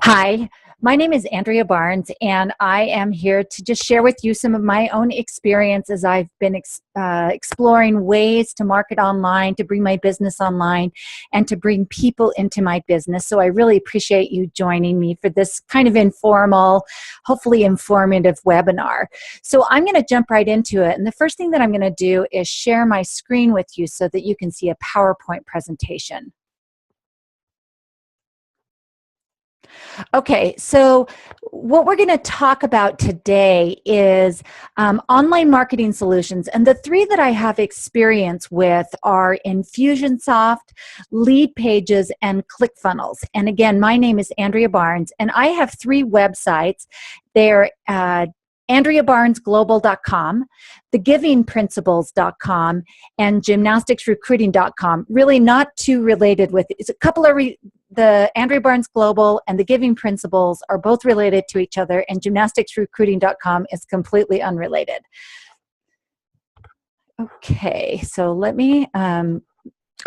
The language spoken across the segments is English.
Hi, my name is Andrea Barnes, and I am here to just share with you some of my own experience as I've been exploring ways to market online, to bring my business online, and to bring people into my business. So I really appreciate you joining me for this kind of informal, hopefully informative webinar. So I'm going to jump right into it. And the first thing that I'm going to do is share my screen with you so that you can see a PowerPoint presentation. Okay, so what we're going to talk about today is online marketing solutions. And the three that I have experience with are Infusionsoft, Leadpages, and Clickfunnels. And again, my name is Andrea Barnes, and I have three websites. They're AndreaBarnesGlobal.com, TheGivingPrinciples.com, and GymnasticsRecruiting.com. Really not too related with, it's a couple of, the Andrea Barnes Global and the Giving Principles are both related to each other, and GymnasticsRecruiting.com is completely unrelated. Okay, so let me,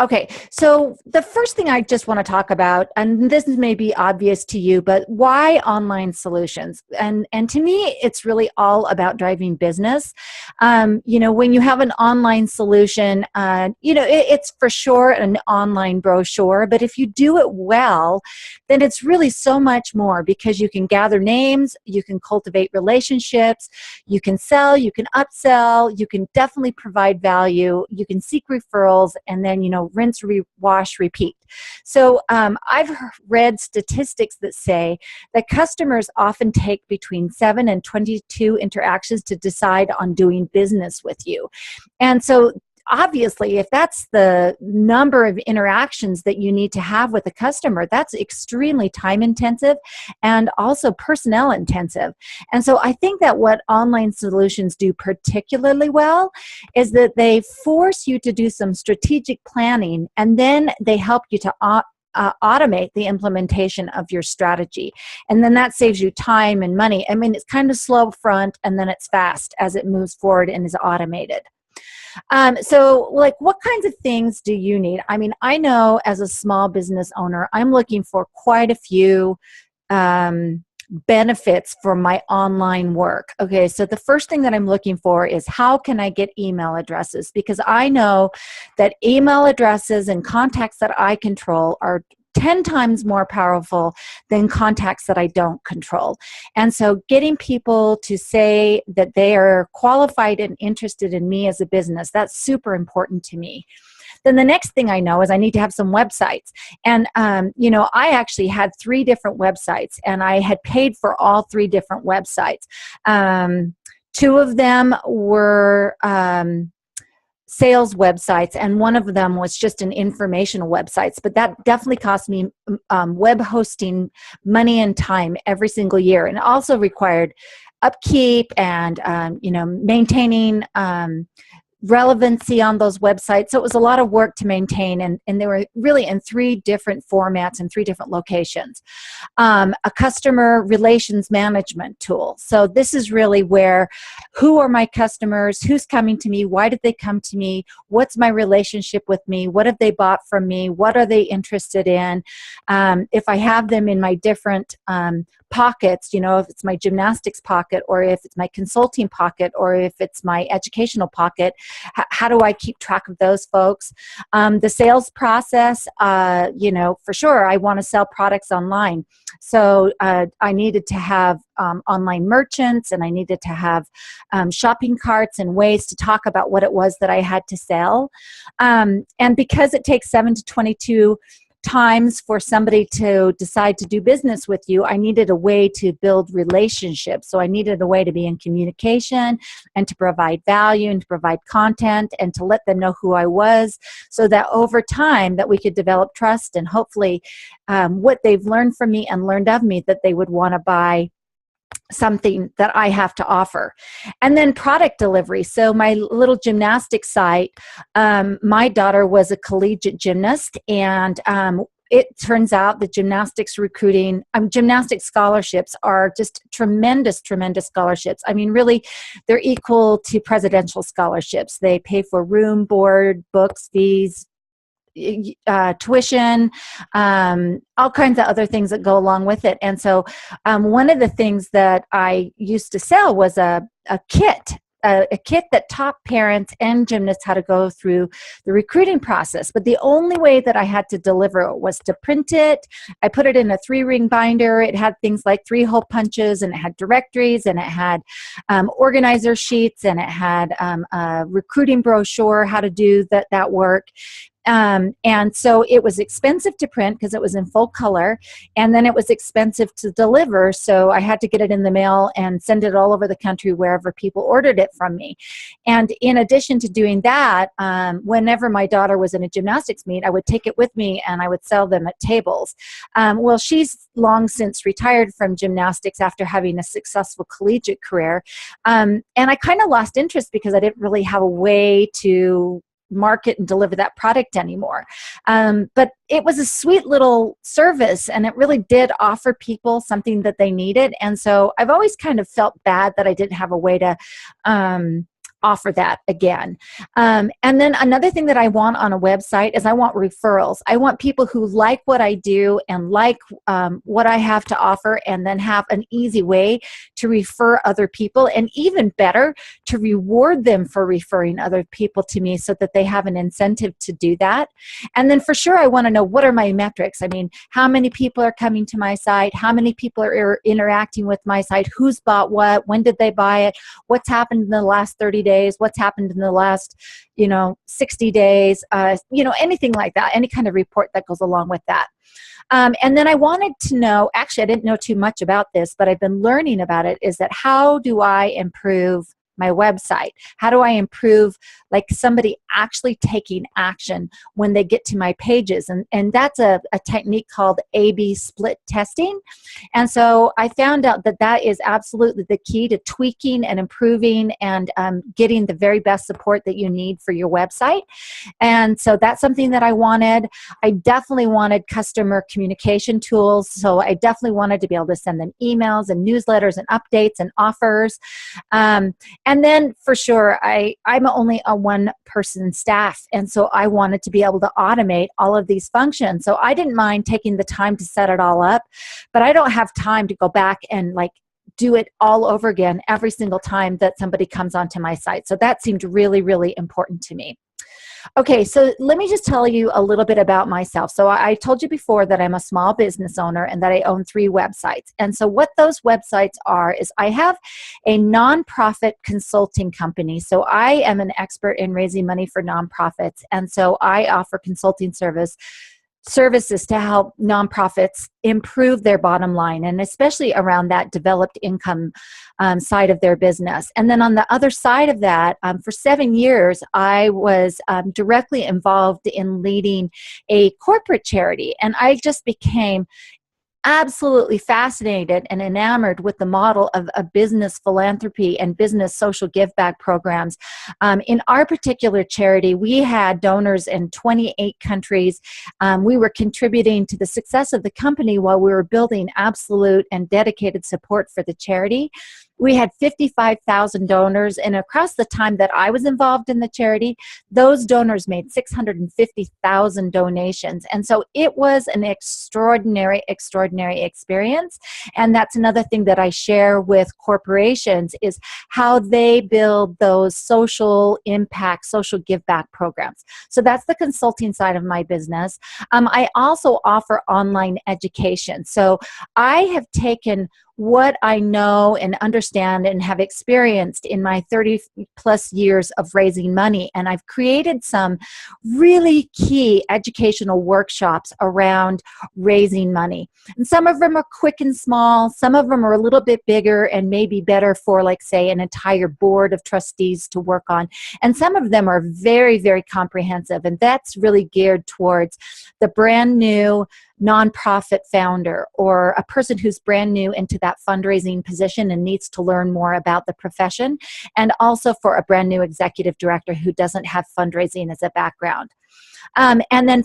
okay, so the first thing I just want to talk about, and this may be obvious to you, but why online solutions? And to me, it's really all about driving business. You know, when you have an online solution, you know, it's for sure an online brochure, but if you do it well, then it's really so much more, because you can gather names, you can cultivate relationships, you can sell, you can upsell, you can definitely provide value, you can seek referrals, and then, you know, rinse, wash, repeat. So I've read statistics that say that customers often take between 7 and 22 interactions to decide on doing business with you. And so obviously, if that's the number of interactions that you need to have with a customer, that's extremely time intensive and also personnel intensive. And so I think that what online solutions do particularly well is that they force you to do some strategic planning, and then they help you to automate the implementation of your strategy. And then that saves you time and money. I mean, it's kind of slow front, and then it's fast as it moves forward and is automated. So like, what kinds of things do you need? I mean, I know as a small business owner, I'm looking for quite a few benefits for my online work. Okay, so the first thing that I'm looking for is, how can I get email addresses? Because I know that email addresses and contacts that I control are 10 times more powerful than contacts that I don't control. And so getting people to say that they are qualified and interested in me as a business, that's super important to me. Then the next thing I know is I need to have some websites. And, you know, I actually had 3 different websites, and I had paid for all 3 different websites. 2 of them were sales websites, and one of them was just an informational websites, but that definitely cost me web hosting money and time every single year, and also required upkeep and you know, maintaining relevancy on those websites. So it was a lot of work to maintain, and they were really in 3 different formats and 3 different locations. A customer relations management tool. So this is really where, who are my customers, who's coming to me, why did they come to me, what's my relationship with me, what have they bought from me, what are they interested in, if I have them in my different pockets, you know, if it's my gymnastics pocket, or if it's my consulting pocket, or if it's my educational pocket, how do I keep track of those folks? The sales process, you know, for sure, I want to sell products online. So I needed to have online merchants, and I needed to have shopping carts and ways to talk about what it was that I had to sell. And because it takes 7 to 22 times for somebody to decide to do business with you, I needed a way to build relationships. So I needed a way to be in communication and to provide value and to provide content and to let them know who I was, so that over time that we could develop trust, and hopefully what they've learned from me and learned of me, that they would want to buy something that I have to offer. And then product delivery. So my little gymnastics site, my daughter was a collegiate gymnast, and it turns out that gymnastics scholarships are just tremendous, tremendous scholarships. I mean, really, they're equal to presidential scholarships. They pay for room, board, books, fees, tuition, all kinds of other things that go along with it. And so one of the things that I used to sell was a kit. A kit that taught parents and gymnasts how to go through the recruiting process. But the only way that I had to deliver it was to print it. I put it in a 3-ring binder. It had things like 3-hole punches, and it had directories, and it had organizer sheets, and it had a recruiting brochure, how to do that work. And so it was expensive to print because it was in full color, and then it was expensive to deliver, so I had to get it in the mail and send it all over the country wherever people ordered it from me. And in addition to doing that, whenever my daughter was in a gymnastics meet, I would take it with me and I would sell them at tables. Well, she's long since retired from gymnastics after having a successful collegiate career, and I kind of lost interest because I didn't really have a way to market and deliver that product anymore. But it was a sweet little service, and it really did offer people something that they needed. And so I've always kind of felt bad that I didn't have a way to offer that again. And then another thing that I want on a website is I want referrals. I want people who like what I do and like what I have to offer, and then have an easy way to refer other people, and even better, to reward them for referring other people to me so that they have an incentive to do that. And then for sure, I want to know, what are my metrics? I mean, how many people are coming to my site? How many people are interacting with my site? Who's bought what? When did they buy it? What's happened in the last 30 days? What's happened in the last 60 days, anything like that, any kind of report that goes along with that. And then I wanted to know, actually I didn't know too much about this, but I've been learning about it, is that how do I improve my website? How do I improve like somebody actually taking action when they get to my pages? And that's a technique called A/B split testing. And so I found out that that is absolutely the key to tweaking and improving and getting the very best support that you need for your website. And so that's something that I wanted. I definitely wanted customer communication tools. So I definitely wanted to be able to send them emails and newsletters and updates and offers. And then for sure, I'm only a one-person staff, and so I wanted to be able to automate all of these functions. So I didn't mind taking the time to set it all up, but I don't have time to go back and do it all over again every single time that somebody comes onto my site. So that seemed really, really important to me. Okay, so let me just tell you a little bit about myself. So I told you before that I'm a small business owner and that I own 3 websites. And so what those websites are is I have a nonprofit consulting company. So I am an expert in raising money for nonprofits. And so I offer consulting services to help nonprofits improve their bottom line, and especially around that developed income side of their business. And then on the other side of that, for 7 years, I was directly involved in leading a corporate charity, and I just became absolutely fascinated and enamored with the model of a business philanthropy and business social give back programs. In our particular charity, we had donors in 28 countries. We were contributing to the success of the company while we were building absolute and dedicated support for the charity. We had 55,000 donors, and across the time that I was involved in the charity, those donors made 650,000 donations. And so it was an extraordinary experience. And that's another thing that I share with corporations, is how they build those social impact, social give back programs. So that's the consulting side of my business. I also offer online education. So I have taken what I know and understand and have experienced in my 30 plus years of raising money, and I've created some really key educational workshops around raising money. And some of them are quick and small, some of them are a little bit bigger and maybe better for, like, say, an entire board of trustees to work on, and some of them are very, very comprehensive, and that's really geared towards the brand new nonprofit founder or a person who's brand new into that fundraising position and needs to learn more about the profession, and also for a brand new executive director who doesn't have fundraising as a background. And then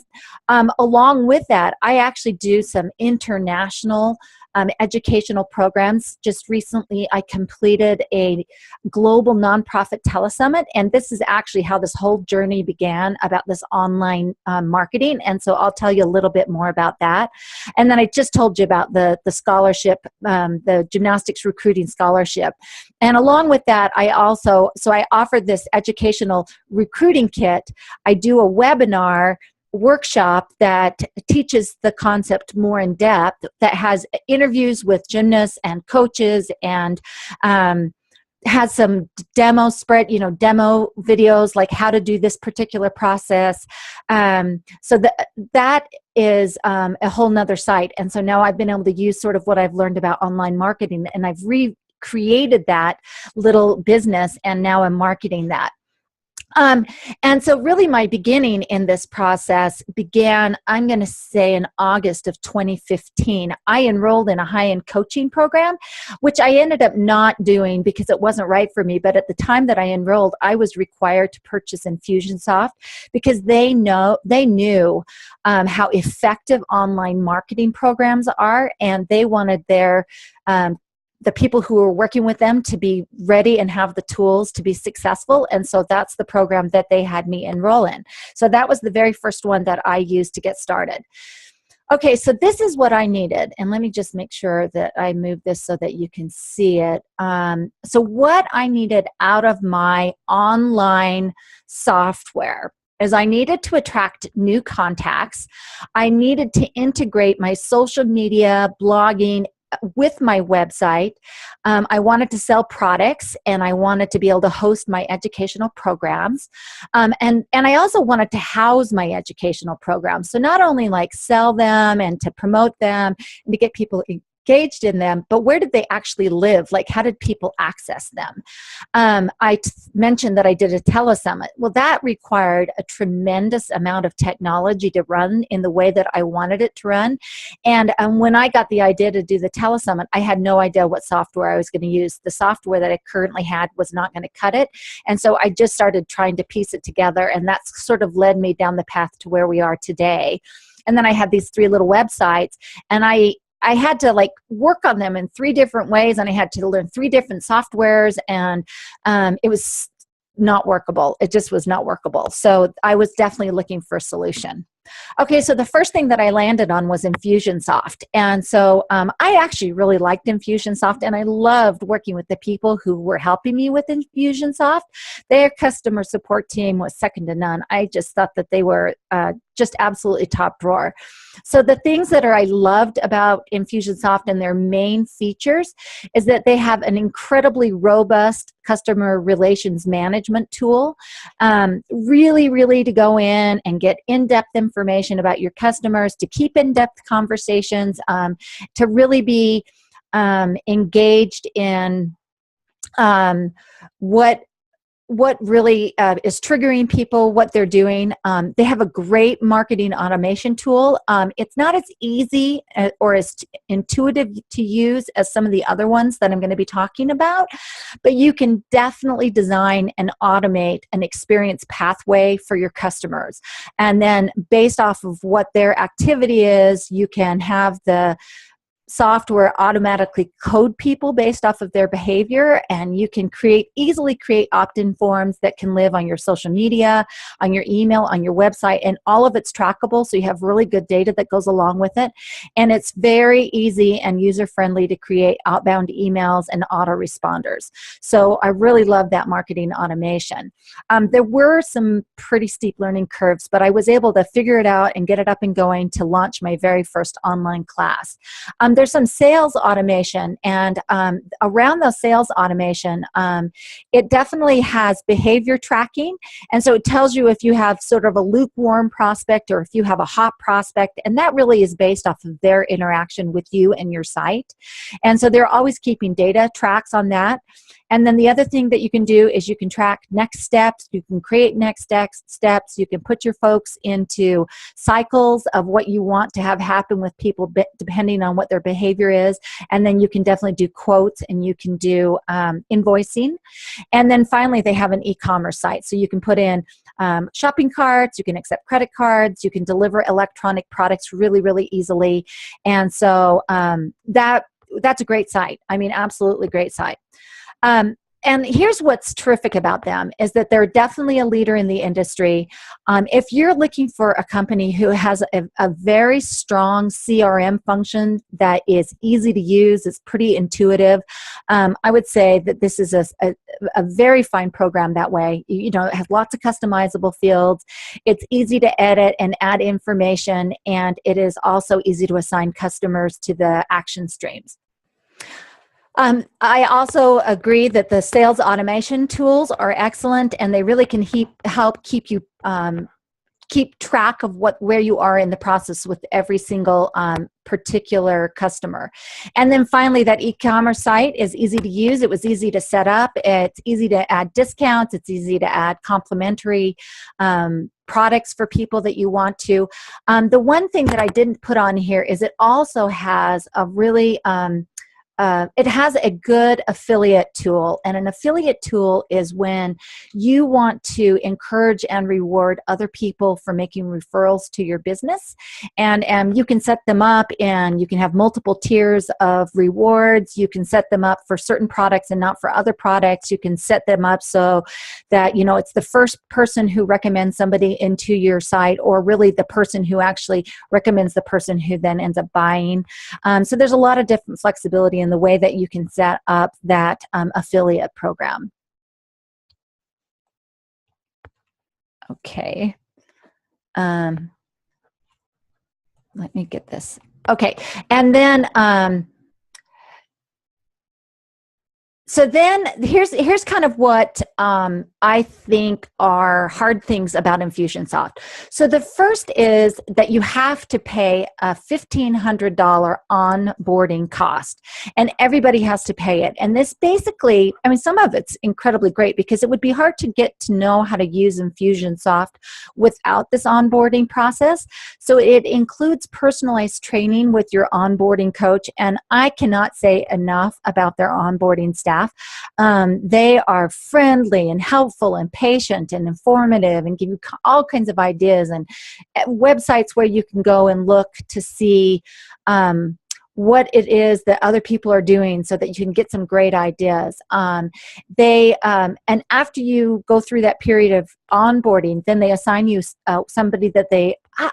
along with that, I actually do some international educational programs. Just recently, I completed a global nonprofit telesummit, and this is actually how this whole journey began about this online marketing. And so I'll tell you a little bit more about that. And then I just told you about the scholarship, the gymnastics recruiting scholarship. And along with that, I offered this educational recruiting kit. I do a webinar workshop that teaches the concept more in depth, that has interviews with gymnasts and coaches, and has some demo videos, like how to do this particular process. So that is a whole nother site. And so now I've been able to use sort of what I've learned about online marketing, and I've recreated that little business, and now I'm marketing that. And so really my beginning in this process began, I'm going to say, in August of 2015. I enrolled in a high-end coaching program, which I ended up not doing because it wasn't right for me. But at the time that I enrolled, I was required to purchase Infusionsoft because they knew how effective online marketing programs are, and they wanted the people who were working with them to be ready and have the tools to be successful. And so that's the program that they had me enroll in. So that was the very first one that I used to get started. Okay, so this is what I needed. And let me just make sure that I move this so that you can see it. So what I needed out of my online software is I needed to attract new contacts. I needed to integrate my social media, blogging, with my website. I wanted to sell products, and I wanted to be able to host my educational programs. And I also wanted to house my educational programs. So not only like sell them and to promote them and to get people engaged in them, but where did they actually live? Like, how did people access them? I mentioned that I did a telesummit. Well, that required a tremendous amount of technology to run in the way that I wanted it to run. And when I got the idea to do the telesummit, I had no idea what software I was going to use. The software that I currently had was not going to cut it. And so I just started trying to piece it together, and that's sort of led me down the path to where we are today. And then I had these 3 little websites, and I had to like work on them in 3 different ways, and I had to learn 3 different softwares, and it was not workable. It just was not workable. So I was definitely looking for a solution. Okay, so the first thing that I landed on was Infusionsoft. And so I actually really liked Infusionsoft, and I loved working with the people who were helping me with Infusionsoft. Their customer support team was second to none. I just thought that they were just absolutely top drawer. So the things that I loved about Infusionsoft and their main features is that they have an incredibly robust customer relations management tool. Really to go in and get in-depth information about your customers, to keep in-depth conversations, to really be engaged in what really is triggering people, what they're doing. They have a great marketing automation tool. It's not as easy or as intuitive to use as some of the other ones that I'm going to be talking about, but you can definitely design and automate an experience pathway for your customers. And then based off of what their activity is, you can have the software automatically code people based off of their behavior, and you can easily create opt-in forms that can live on your social media, on your email, on your website, and all of it's trackable, so you have really good data that goes along with it. And it's very easy and user-friendly to create outbound emails and autoresponders. So I really love that marketing automation. There were some pretty steep learning curves, but I was able to figure it out and get it up and going to launch my very first online class. There's some sales automation, and around those sales automation, it definitely has behavior tracking, and so it tells you if you have sort of a lukewarm prospect or if you have a hot prospect, and that really is based off of their interaction with you and your site. And so they're always keeping data tracks on that. And then the other thing that you can do is you can track next steps, you can create next steps, you can put your folks into cycles of what you want to have happen with people depending on what their behavior is. And then you can definitely do quotes, and you can do invoicing. And then finally, they have an e-commerce site. So you can put in shopping carts, you can accept credit cards, you can deliver electronic products really, really easily. And so that's a great site. I mean, absolutely great site. And here's what's terrific about them is that they're definitely a leader in the industry. If you're looking for a company who has a very strong CRM function that is easy to use, it's pretty intuitive, I would say that this is a very fine program that way. You know, it has lots of customizable fields. It's easy to edit and add information, and it is also easy to assign customers to the action streams. I also agree that the sales automation tools are excellent, and they really can help keep you keep track of where you are in the process with every single particular customer. And then finally, that e-commerce site is easy to use. It was easy to set up. It's easy to add discounts. It's easy to add complimentary products for people that you want to. The one thing that I didn't put on here is it also has a really it has a good affiliate tool, and an affiliate tool is when you want to encourage and reward other people for making referrals to your business, and you can set them up, and you can have multiple tiers of rewards. You can set them up for certain products and not for other products. You can set them up so that, you know, it's the first person who recommends somebody into your site, or really the person who actually recommends the person who then ends up buying. So there's a lot of different flexibility in the way that you can set up that affiliate program. Okay. Let me get this. Okay. And then so then here's kind of what I think are hard things about Infusionsoft. So the first is that you have to pay a $1,500 onboarding cost, and everybody has to pay it. And this basically, I mean, some of it's incredibly great because it would be hard to get to know how to use Infusionsoft without this onboarding process. So it includes personalized training with your onboarding coach, and I cannot say enough about their onboarding staff. They are friendly and helpful and patient and informative and give you all kinds of ideas, and websites where you can go and look to see what it is that other people are doing so that you can get some great ideas. And after you go through that period of onboarding, then they assign you somebody that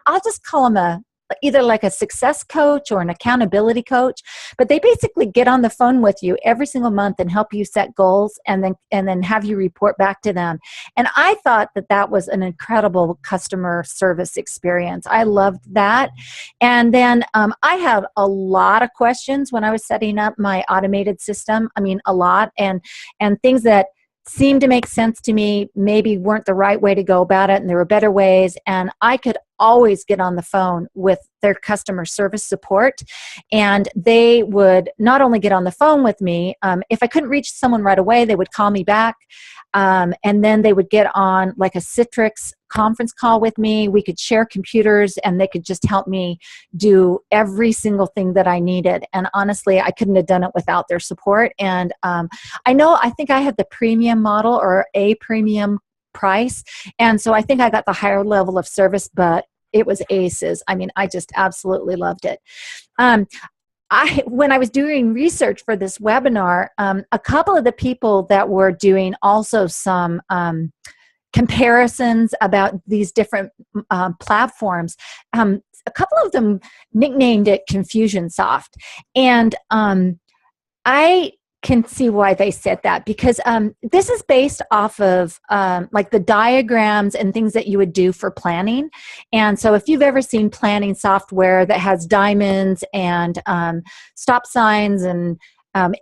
I'll just call them either like a success coach or an accountability coach, but they basically get on the phone with you every single month and help you set goals, and then have you report back to them. And I thought that was an incredible customer service experience. I loved that. And then I had a lot of questions when I was setting up my automated system. I mean, a lot, and things that seemed to make sense to me maybe weren't the right way to go about it, and there were better ways. And I could always get on the phone with their customer service support, and they would not only get on the phone with me, if I couldn't reach someone right away, they would call me back, and then they would get on like a Citrix conference call with me. We could share computers, and they could just help me do every single thing that I needed. And honestly, I couldn't have done it without their support. And I think I had the premium model, or a premium price, and so I think I got the higher level of service, but it was aces. I mean, I just absolutely loved it. When I was doing research for this webinar, a couple of the people that were doing also some comparisons about these different platforms, a couple of them nicknamed it Confusionsoft, and I can see why they said that, because this is based off of like the diagrams and things that you would do for planning. And so if you've ever seen planning software that has diamonds and stop signs and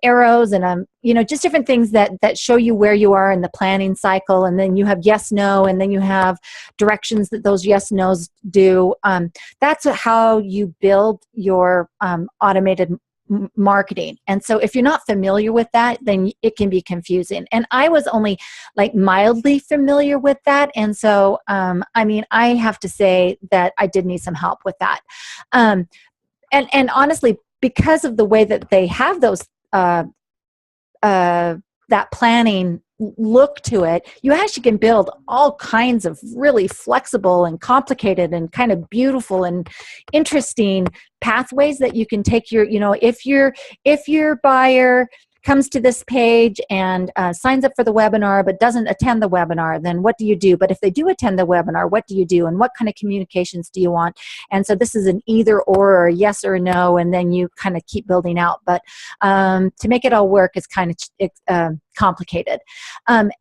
arrows and just different things that show you where you are in the planning cycle, and then you have yes, no, and then you have directions that those yes, no's do. That's how you build your automated marketing. And so if you're not familiar with that, then it can be confusing. And I was only like mildly familiar with that. And so, I mean, I have to say that I did need some help with that. And honestly, because of the way that they have those, that planning look to it, you actually can build all kinds of really flexible and complicated and kind of beautiful and interesting pathways that you can take your, if your buyer comes to this page and signs up for the webinar but doesn't attend the webinar, then what do you do? But if they do attend the webinar, what do you do? And what kind of communications do you want? And so this is an either or a yes or a no, and then you kind of keep building out. But to make it all work is kind of complicated.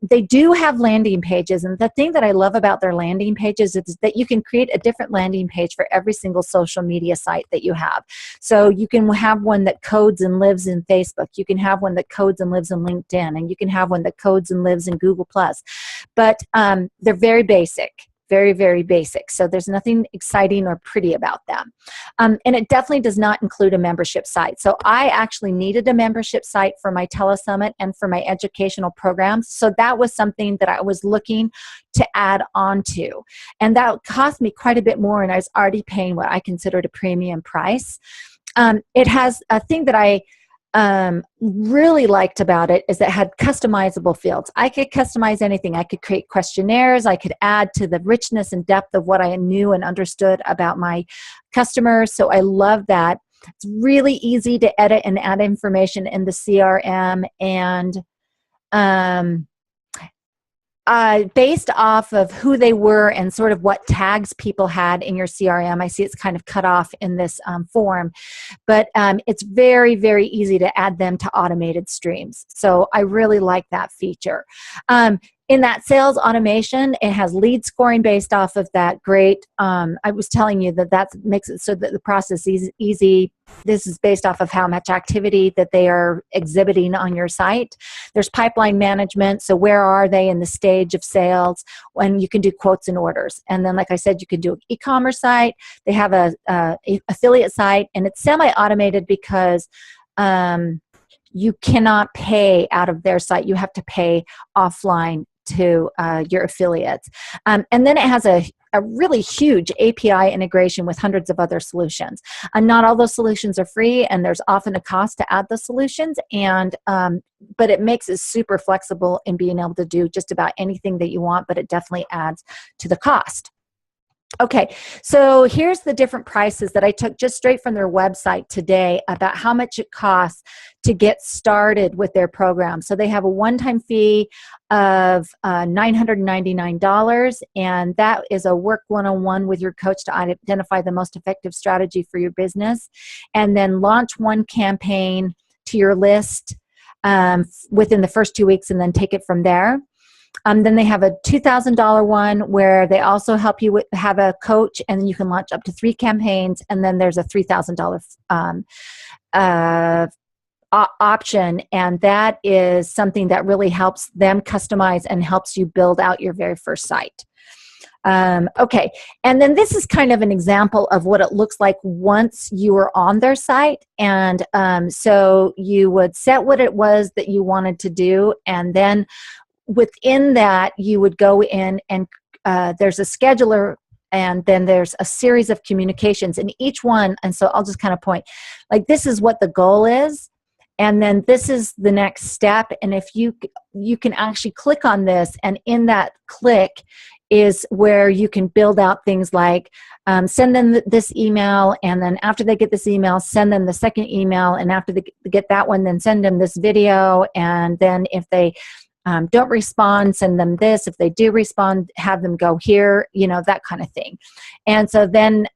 They do have landing pages, and the thing that I love about their landing pages is that you can create a different landing page for every single social media site that you have. So you can have one that codes and lives in Facebook. You can have one that codes and lives in LinkedIn, and you can have one that codes and lives in Google+. But they're very basic. Very, very basic. So there's nothing exciting or pretty about them. And it definitely does not include a membership site. So I actually needed a membership site for my telesummit and for my educational programs. So that was something that I was looking to add on to. And that cost me quite a bit more, and I was already paying what I considered a premium price. It has a thing that I really liked about it is that it had customizable fields. I could customize anything. I could create questionnaires. I could add to the richness and depth of what I knew and understood about my customers. So I love that. It's really easy to edit and add information in the CRM, and based off of who they were and sort of what tags people had in your CRM. I see it's kind of cut off in this form, but it's very, very easy to add them to automated streams. So I really like that feature. In that sales automation, it has lead scoring based off of that. Great. I was telling you that makes it so that the process is easy. This is based off of how much activity that they are exhibiting on your site. There's pipeline management. So where are they in the stage of sales? When you can do quotes and orders. And then, like I said, you can do an e-commerce site. They have a affiliate site, and it's semi-automated because you cannot pay out of their site. You have to pay offline to your affiliates. And then it has a really huge API integration with hundreds of other solutions. And not all those solutions are free, and there's often a cost to add the solutions, and but it makes it super flexible in being able to do just about anything that you want, but it definitely adds to the cost. Okay, so here's the different prices that I took just straight from their website today about how much it costs to get started with their program. So they have a one-time fee of $999, and that is a work one-on-one with your coach to identify the most effective strategy for your business, and then launch one campaign to your list within the first 2 weeks, and then take it from there. Then they have a $2,000 one where they also help you have a coach, and then you can launch up to 3 campaigns. And then there's a $3,000 option, and that is something that really helps them customize and helps you build out your very first site. Okay, and then this is kind of an example of what it looks like once you are on their site. And so you would set what it was that you wanted to do, and then within that, you would go in and there's a scheduler, and then there's a series of communications in each one. And so I'll just kind of point, like, this is what the goal is, and then this is the next step. And if you can actually click on this, and in that click is where you can build out things like send them this email, and then after they get this email, send them the second email, and after they get that one, then send them this video, and then if they don't respond, send them this. If they do respond, have them go here, that kind of thing. And so then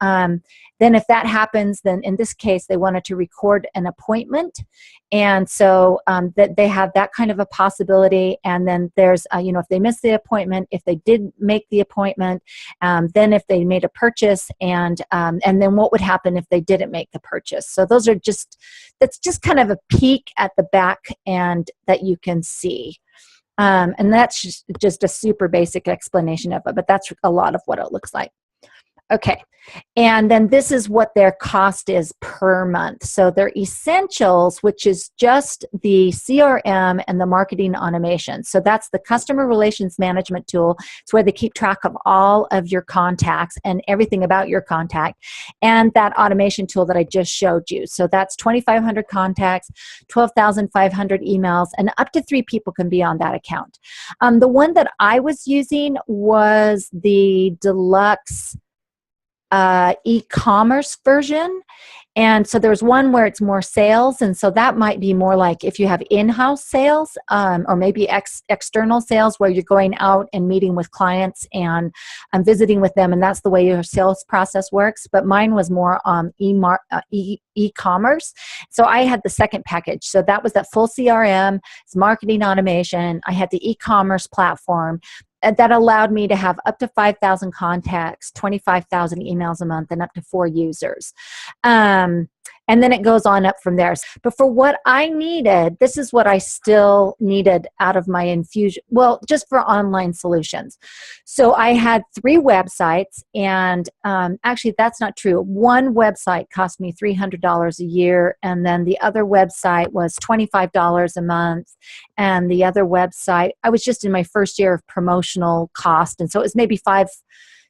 if that happens, then in this case, they wanted to record an appointment. And so that they have that kind of a possibility. And then there's, if they miss the appointment, if they did make the appointment, then if they made a purchase, and then what would happen if they didn't make the purchase. So that's just kind of a peek at the back end that you can see. And that's just a super basic explanation of it, but that's a lot of what it looks like. Okay. And then this is what their cost is per month. So their essentials, which is just the CRM and the marketing automation. So that's the customer relations management tool. It's where they keep track of all of your contacts and everything about your contact. And that automation tool that I just showed you. So that's 2,500 contacts, 12,500 emails, and up to 3 people can be on that account. The one that I was using was the deluxe e-commerce version. And so there's one where it's more sales, and so that might be more like if you have in-house sales or maybe external sales where you're going out and meeting with clients and visiting with them, and that's the way your sales process works. But mine was more e-commerce. So I had the second package. So that was that full CRM, it's marketing automation. I had the e-commerce platform that allowed me to have up to 5,000 contacts, 25,000 emails a month, and up to 4 users. And then it goes on up from there. But for what I needed, this is what I still needed out of my infusion, well, just for online solutions. So I had 3 websites, and actually that's not true. One website cost me $300 a year, and then the other website was $25 a month, and the other website, I was just in my first year of promotional cost, and so it was maybe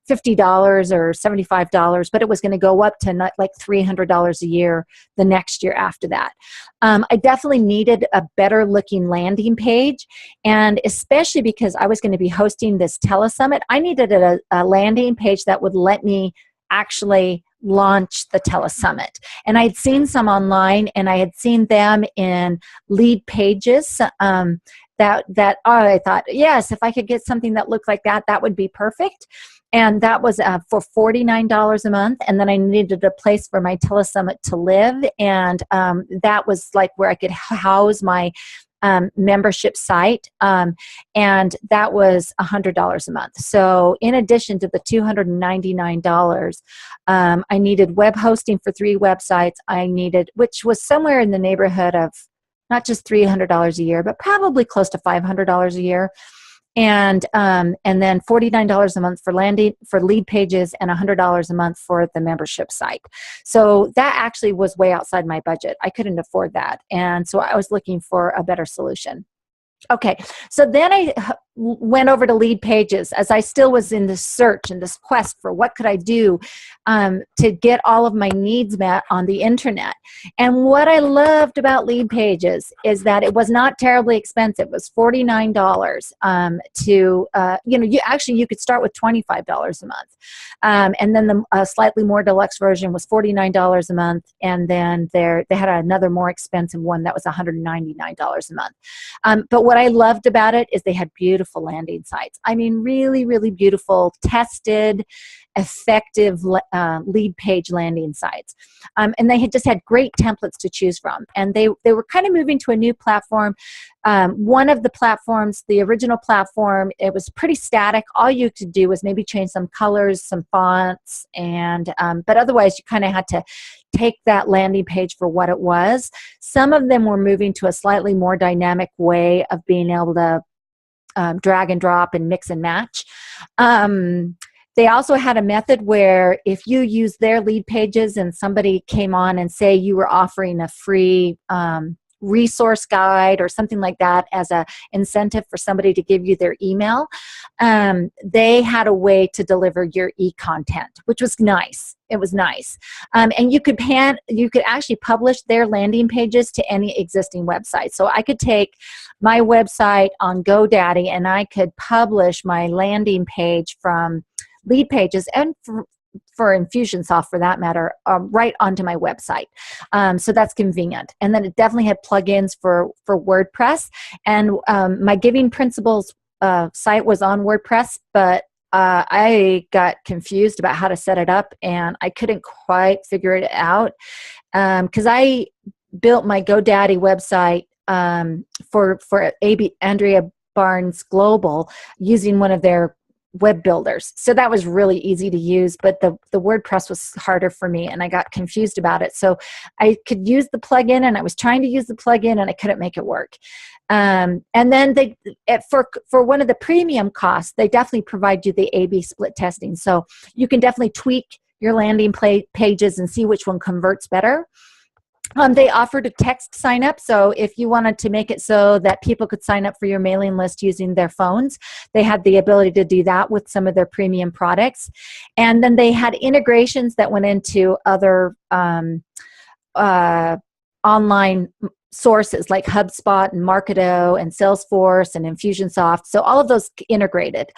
$50 or $75, but it was going to go up to not like $300 a year the next year after that. I definitely needed a better looking landing page, and especially because I was going to be hosting this telesummit, I needed a landing page that would let me actually launch the telesummit. And I had seen some online, and I had seen them in Leadpages. I thought, yes, if I could get something that looked like that, that would be perfect. And that was for $49 a month. And then I needed a place for my telesummit to live. And that was like where I could house my membership site. And that was $100 a month. So in addition to the $299, I needed web hosting for 3 websites. I needed, which was somewhere in the neighborhood of not just $300 a year, but probably close to $500 a year. And then $49 a month for Leadpages, and $100 a month for the membership site. So that actually was way outside my budget. I couldn't afford that. And so I was looking for a better solution. Okay, so then I went over to Leadpages as I still was in this search and this quest for what could I do to get all of my needs met on the internet. And what I loved about Leadpages is that it was not terribly expensive. It was $49 you could start with $25 a month. And then the slightly more deluxe version was $49 a month. And then they had another more expensive one that was $199 a month. But what I loved about it is they had beautiful landing sites. I mean, really, really beautiful, tested, effective lead page landing sites. And they had just had great templates to choose from. And they were kind of moving to a new platform. One of the platforms, the original platform, it was pretty static. All you could do was maybe change some colors, some fonts, and but otherwise you kind of had to take that landing page for what it was. Some of them were moving to a slightly more dynamic way of being able to drag and drop and mix and match. They also had a method where if you use their lead pages and somebody came on and say you were offering a free resource guide or something like that as a incentive for somebody to give you their email, they had a way to deliver your e-content, which was nice. It was nice. And you could actually publish their landing pages to any existing website. So I could take my website on GoDaddy and I could publish my landing page from Leadpages and for Infusionsoft for that matter, right onto my website. So that's convenient. And then it definitely had plugins for WordPress. And my Giving Principles site was on WordPress, but I got confused about how to set it up and I couldn't quite figure it out because I built my GoDaddy website for Andrea Barnes Global using one of their web builders. So that was really easy to use, but the WordPress was harder for me and I got confused about it. So I could use the plugin and I was trying to use the plugin and I couldn't make it work. And then for one of the premium costs, they definitely provide you the A/B split testing. So you can definitely tweak your landing pages and see which one converts better. They offered a text sign up. So if you wanted to make it so that people could sign up for your mailing list using their phones, they had the ability to do that with some of their premium products. And then they had integrations that went into other online sources like HubSpot and Marketo and Salesforce and Infusionsoft. So all of those integrated,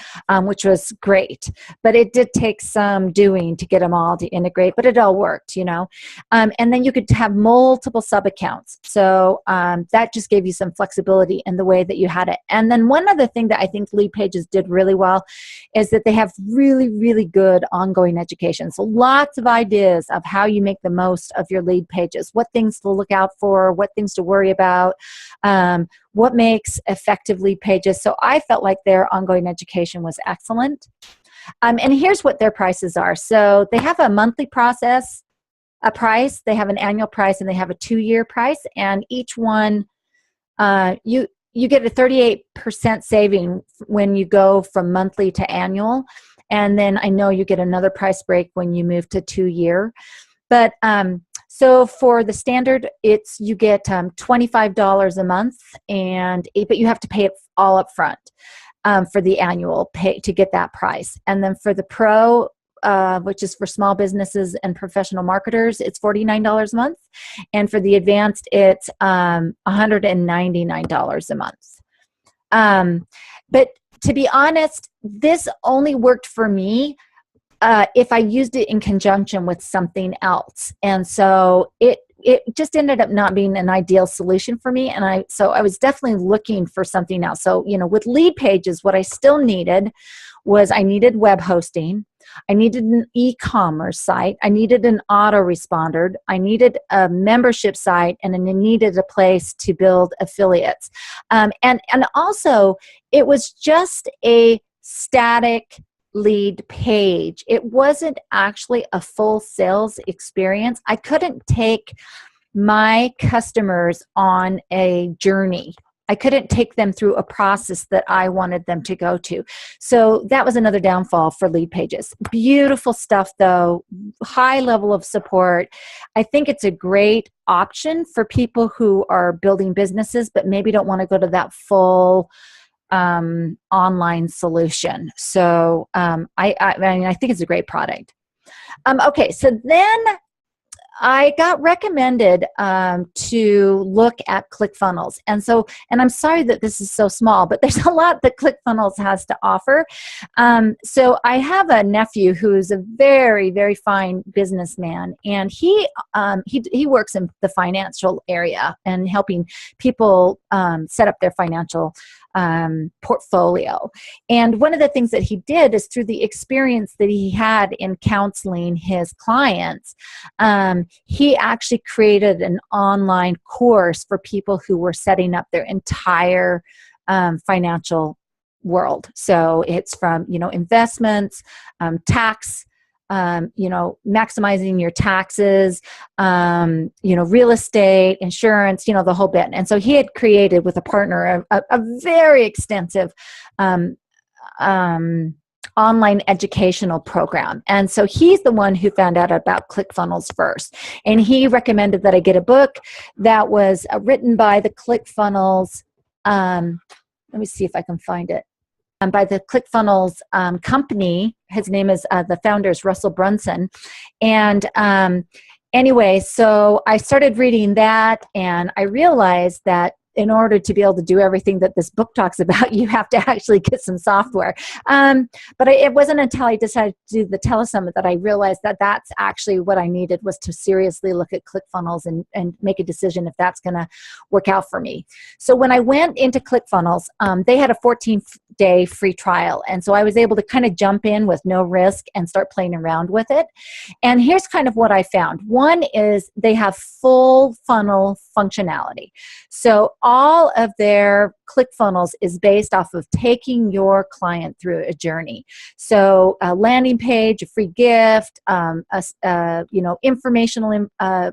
which was great. But it did take some doing to get them all to integrate, but it all worked, you know. And then you could have multiple sub-accounts. So that just gave you some flexibility in the way that you had it. And then one other thing that I think Leadpages did really well is that they have really, really good ongoing education. So lots of ideas of how you make the most of your lead pages, what things to look out for, what things to worry about, what makes effective lead pages. So I felt like their ongoing education was excellent. And here's what their prices are. So they have a monthly price, they have an annual price, and they have a 2-year price. And each one, you get a 38% saving when you go from monthly to annual. And then I know you get another price break when you move to 2-year. But so for the standard, you get $25 a month, but you have to pay it all up front for the annual pay to get that price. And then for the pro, which is for small businesses and professional marketers, it's $49 a month. And for the advanced, it's $199 a month. But to be honest, this only worked for me if I used it in conjunction with something else. And so it just ended up not being an ideal solution for me. And so I was definitely looking for something else. So, you know, with Leadpages, what I still needed was I needed web hosting. I needed an e-commerce site. I needed an autoresponder. I needed a membership site, and then I needed a place to build affiliates. And also, it was just a static lead page. It wasn't actually a full sales experience. I couldn't take my customers on a journey. I couldn't take them through a process that I wanted them to go to. So that was another downfall for Leadpages. Beautiful stuff though, high level of support. I think it's a great option for people who are building businesses but maybe don't want to go to that full online solution. So I mean, I think it's a great product. Okay, so then I got recommended to look at Clickfunnels. And I'm sorry that this is so small, but there's a lot that Clickfunnels has to offer. So I have a nephew who's a very, very fine businessman, and he works in the financial area and helping people set up their financial portfolio. And one of the things that he did is through the experience that he had in counseling his clients, he actually created an online course for people who were setting up their entire financial world. So it's from, you know, investments, tax, you know, maximizing your taxes, you know, real estate, insurance, you know, the whole bit. And so he had created with a partner a very extensive online educational program. And so he's the one who found out about Clickfunnels first. And he recommended that I get a book that was written by the Clickfunnels, let me see if I can find it. By the Clickfunnels company. His name is, the founder is Russell Brunson. And anyway, so I started reading that, and I realized that in order to be able to do everything that this book talks about, you have to actually get some software. But it wasn't until I decided to do the telesummit that I realized that that's actually what I needed, was to seriously look at Clickfunnels and make a decision if that's going to work out for me. So when I went into Clickfunnels, they had a 14-day free trial. And so I was able to kind of jump in with no risk and start playing around with it. And here's kind of what I found. One is they have full funnel functionality. So all of their ClickFunnels is based off of taking your client through a journey. So a landing page, a free gift, informational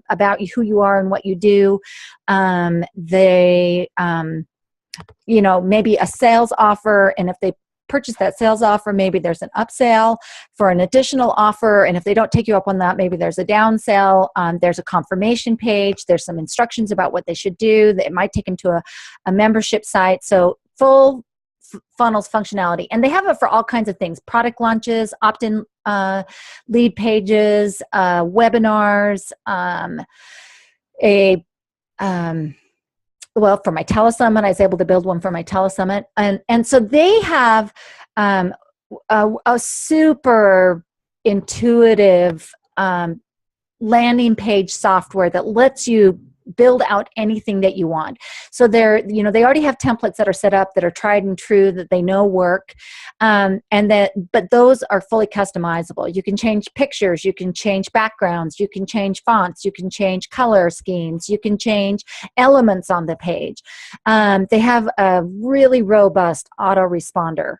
about who you are and what you do. Maybe a sales offer, and if they purchase that sales offer, maybe there's an upsell for an additional offer, and if they don't take you up on that, maybe there's a downsell. There's a confirmation page, there's some instructions about what they should do. It might take them to a membership site. So full funnels functionality, and they have it for all kinds of things: product launches, opt-in lead pages, webinars, well, for my telesummit, I was able to build one for my telesummit. And so they have a super intuitive landing page software that lets you build out anything that you want. So they already have templates that are set up that are tried and true, that they know work, but those are fully customizable. You can change pictures, you can change backgrounds, you can change fonts, you can change color schemes, you can change elements on the page. They have a really robust autoresponder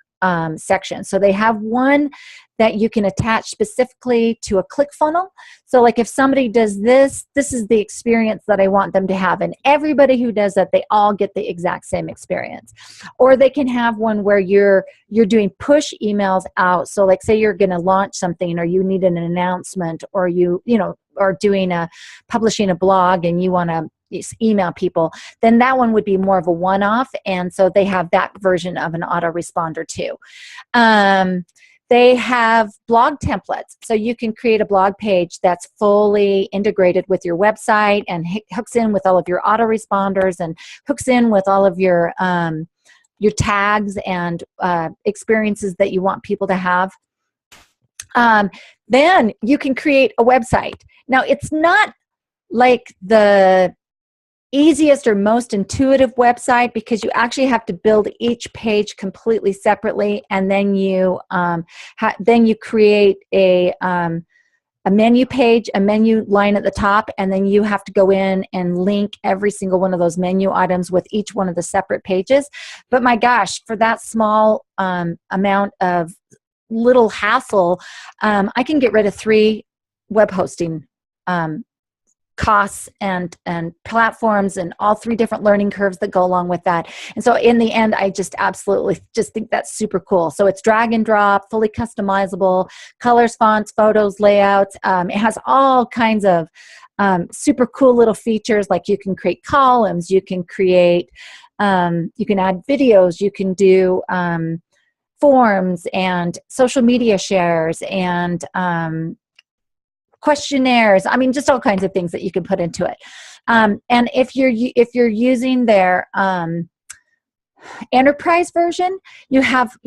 section. So they have one that you can attach specifically to a ClickFunnel. So like if somebody does this is the experience that I want them to have. And everybody who does that, they all get the exact same experience. Or they can have one where you're doing push emails out. So like say you're going to launch something, or you need an announcement, or or publishing a blog and you want to email people, then that one would be more of a one-off. And so they have that version of an autoresponder too. They have blog templates. So you can create a blog page that's fully integrated with your website and hooks in with all of your autoresponders and hooks in with all of your tags and experiences that you want people to have. Then you can create a website. Now, it's not like the easiest or most intuitive website, because you actually have to build each page completely separately, and then you create a menu page, a menu line at the top, and then you have to go in and link every single one of those menu items with each one of the separate pages. But my gosh, for that small amount of little hassle, I can get rid of 3 web hosting costs and platforms, and all 3 different learning curves that go along with that. And so in the end, I just absolutely just think that's super cool. So it's drag and drop, fully customizable, colors, fonts, photos, layouts. It has all kinds of super cool little features, like you can create columns, you can create, you can add videos, you can do forms and social media shares and questionnaires. I mean, just all kinds of things that you can put into it. And if you're using their enterprise version, you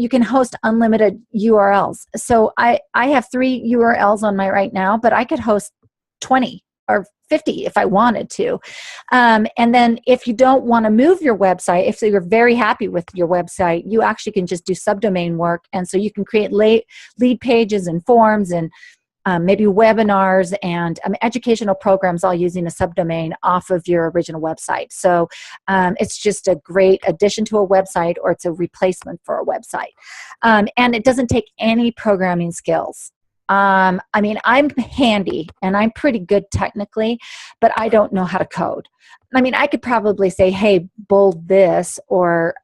can host unlimited URLs. So I have 3 URLs on my right now, but I could host 20 or 50 if I wanted to. And then if you don't want to move your website, if you're very happy with your website, you actually can just do subdomain work. And so you can create lead pages and forms and maybe webinars and educational programs, all using a subdomain off of your original website. So it's just a great addition to a website, or it's a replacement for a website. And it doesn't take any programming skills. I mean, I'm handy and I'm pretty good technically, but I don't know how to code. I mean, I could probably say, hey, bold this, or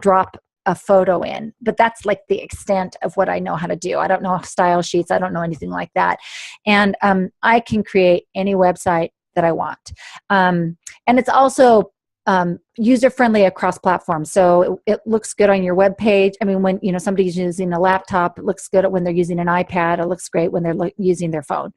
drop a photo in, but that's like the extent of what I know how to do. I don't know style sheets. I don't know anything like that. And I can create any website that I want. And it's also user-friendly across platforms. So it looks good on your web page. I mean, when somebody's using a laptop, it looks good when they're using an iPad. It looks great when they're using their phone.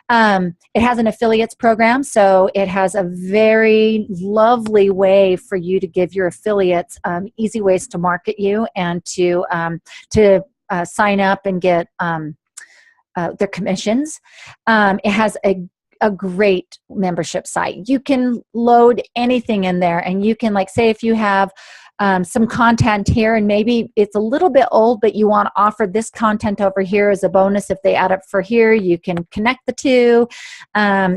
It has an affiliates program, so it has a very lovely way for you to give your affiliates easy ways to market you and to sign up and get their commissions. It has a great membership site. You can load anything in there, and you can, like, say if you have some content here, and maybe it's a little bit old, but you want to offer this content over here as a bonus. If they add up for here, you can connect the two.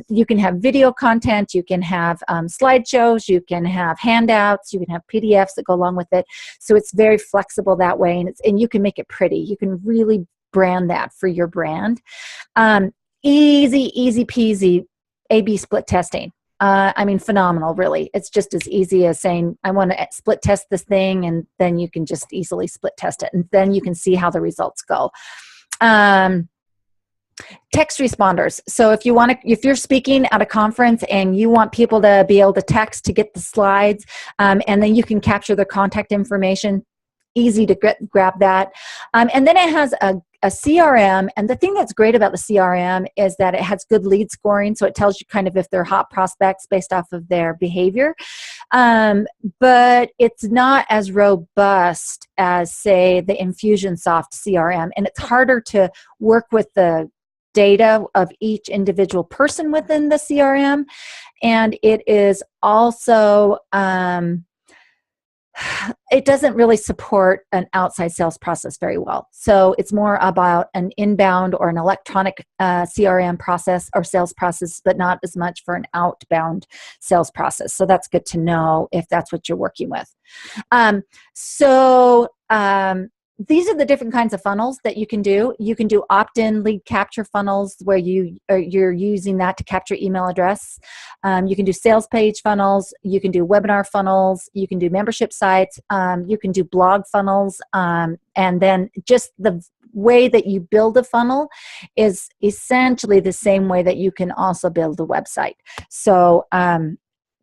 You can have video content, you can have slideshows, you can have handouts, you can have PDFs that go along with it. So it's very flexible that way, and you can make it pretty. You can really brand that for your brand. Easy peasy A/B split testing. I mean, phenomenal, really. It's just as easy as saying, I want to split test this thing, and then you can just easily split test it, and then you can see how the results go. Text responders. So if you're speaking at a conference and you want people to be able to text to get the slides, and then you can capture their contact information, easy to grab that. And then it has a CRM, and the thing that's great about the CRM is that it has good lead scoring, so it tells you kind of if they're hot prospects based off of their behavior. But it's not as robust as, say, the Infusionsoft CRM, and it's harder to work with the data of each individual person within the CRM, and it is also it doesn't really support an outside sales process very well. So it's more about an inbound or an electronic CRM process or sales process, but not as much for an outbound sales process. So that's good to know if that's what you're working with. These are the different kinds of funnels that you can do. You can do opt-in lead capture funnels where you're using that to capture email address. You can do sales page funnels. You can do webinar funnels. You can do membership sites. You can do blog funnels. And then just the way that you build a funnel is essentially the same way that you can also build a website. So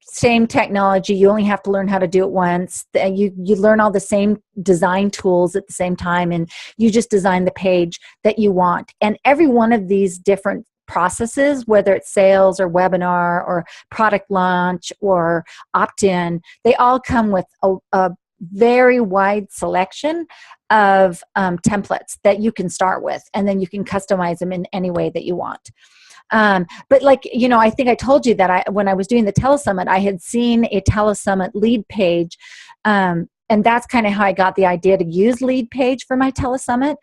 same technology, you only have to learn how to do it once. You learn all the same design tools at the same time, and you just design the page that you want. And every one of these different processes, whether it's sales or webinar or product launch or opt-in, they all come with a very wide selection of templates that you can start with, and then you can customize them in any way that you want. But like, I think I told you that when I was doing the telesummit, I had seen a telesummit lead page, and that's kind of how I got the idea to use Leadpage for my telesummit.